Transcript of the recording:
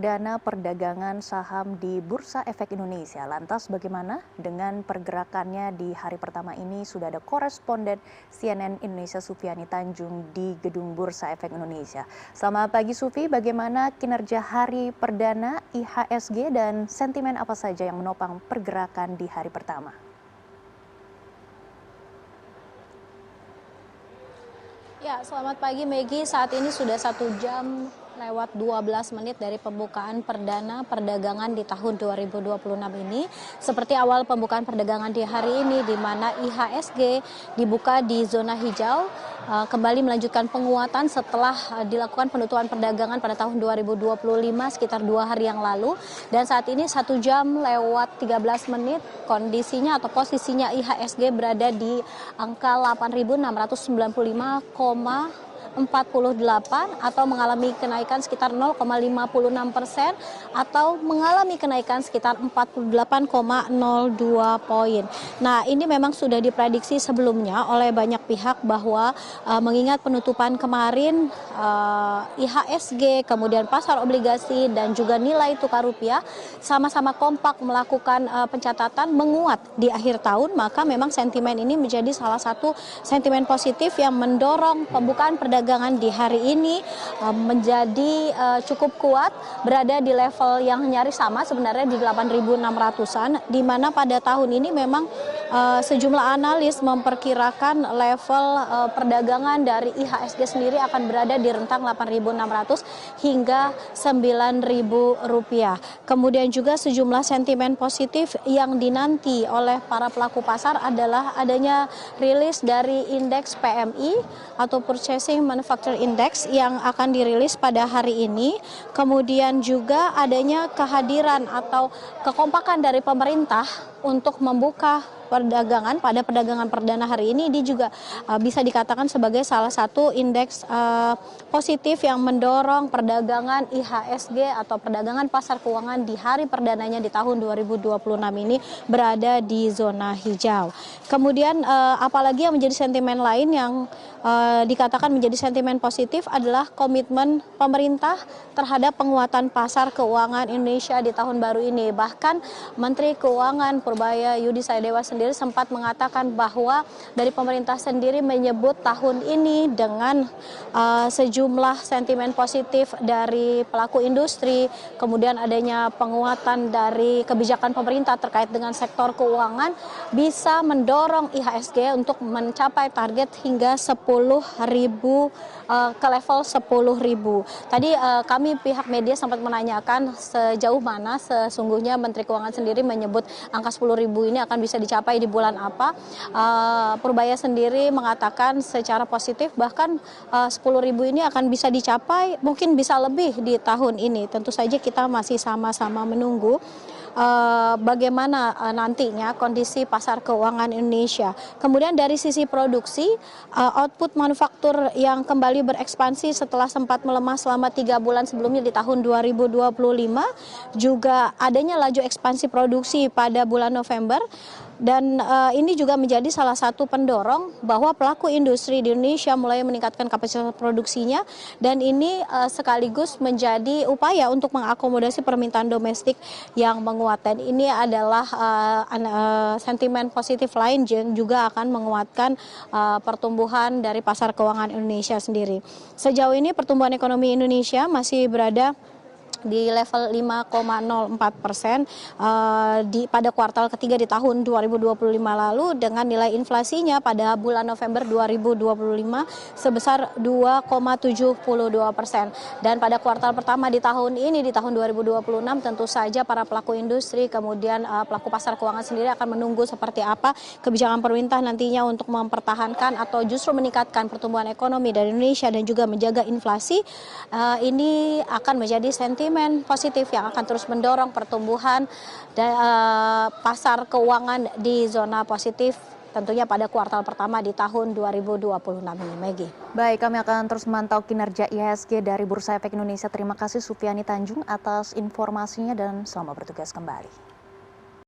Dana perdagangan saham di Bursa Efek Indonesia. Lantas bagaimana dengan pergerakannya di hari pertama ini? Sudah ada koresponden CNN Indonesia Sufiani Tanjung di Gedung Bursa Efek Indonesia. Selamat pagi Sufi, bagaimana kinerja hari perdana IHSG dan sentimen apa saja yang menopang pergerakan di hari pertama? Ya, selamat pagi Maggie. Saat ini sudah 1 jam lewat 12 menit dari pembukaan perdana perdagangan di tahun 2026 ini. Seperti awal pembukaan perdagangan di hari ini, di mana IHSG dibuka di zona hijau, kembali melanjutkan penguatan setelah dilakukan penutupan perdagangan pada tahun 2025 sekitar 2 hari yang lalu. Dan saat ini 1 jam lewat 13 menit kondisinya atau posisinya IHSG berada di angka 8.695,48 atau mengalami kenaikan sekitar 0,56% atau mengalami kenaikan sekitar 48,02 poin. Nah, ini memang sudah diprediksi sebelumnya oleh banyak pihak bahwa mengingat penutupan kemarin IHSG, kemudian pasar obligasi dan juga nilai tukar rupiah sama-sama kompak melakukan pencatatan menguat di akhir tahun, maka memang sentimen ini menjadi salah satu sentimen positif yang mendorong pembukaan perdagangan di hari ini menjadi cukup kuat, berada di level yang nyaris sama sebenarnya di 8.600-an, di mana pada tahun ini memang sejumlah analis memperkirakan level perdagangan dari IHSG sendiri akan berada di rentang 8.600 hingga 9.000 rupiah. Kemudian juga sejumlah sentimen positif yang dinanti oleh para pelaku pasar adalah adanya rilis dari indeks PMI atau Purchasing Manufacturing Index yang akan dirilis pada hari ini. Kemudian juga adanya kehadiran atau kekompakan dari pemerintah untuk membuka perdagangan pada perdagangan perdana hari ini. Ini juga bisa dikatakan sebagai salah satu indeks positif yang mendorong perdagangan IHSG atau perdagangan pasar keuangan di hari perdananya di tahun 2026 ini berada di zona hijau. Kemudian apalagi yang menjadi sentimen lain yang dikatakan menjadi sentimen positif adalah komitmen pemerintah terhadap penguatan pasar keuangan Indonesia di tahun baru ini. Bahkan Menteri Keuangan Purbaya Yudi Saidewa sendiri sempat mengatakan bahwa dari pemerintah sendiri menyebut tahun ini dengan sejumlah sentimen positif dari pelaku industri, kemudian adanya penguatan dari kebijakan pemerintah terkait dengan sektor keuangan bisa mendorong IHSG untuk mencapai target hingga 10.000 ke level 10.000. Tadi kami pihak media sempat menanyakan sejauh mana sesungguhnya Menteri Keuangan sendiri menyebut angka 10.000 ini akan bisa dicapai di bulan apa. Purbaya sendiri mengatakan secara positif bahkan 10.000 ini akan bisa dicapai, mungkin bisa lebih di tahun ini. Tentu saja kita masih sama-sama menunggu bagaimana nantinya kondisi pasar keuangan Indonesia. Kemudian dari sisi produksi, output manufaktur yang kembali berekspansi setelah sempat melemah selama 3 bulan sebelumnya di tahun 2025, juga adanya laju ekspansi produksi pada bulan November. Dan ini juga menjadi salah satu pendorong bahwa pelaku industri di Indonesia mulai meningkatkan kapasitas produksinya, dan ini sekaligus menjadi upaya untuk mengakomodasi permintaan domestik yang menguat. Dan ini adalah sentimen positif lain yang juga akan menguatkan pertumbuhan dari pasar keuangan Indonesia sendiri. Sejauh ini pertumbuhan ekonomi Indonesia masih berada di level 5,04% pada kuartal ketiga di tahun 2025 lalu, dengan nilai inflasinya pada bulan November 2025 sebesar 2,72%. Dan pada kuartal pertama di tahun ini, di tahun 2026, tentu saja para pelaku industri kemudian pelaku pasar keuangan sendiri akan menunggu seperti apa kebijakan pemerintah nantinya untuk mempertahankan atau justru meningkatkan pertumbuhan ekonomi dari Indonesia dan juga menjaga inflasi. Ini akan menjadi sentimen positif yang akan terus mendorong pertumbuhan pasar keuangan di zona positif tentunya pada kuartal pertama di tahun 2026 ini. Maggie. Baik, kami akan terus memantau kinerja IHSG dari Bursa Efek Indonesia. Terima kasih Sufiani Tanjung atas informasinya dan selamat bertugas kembali.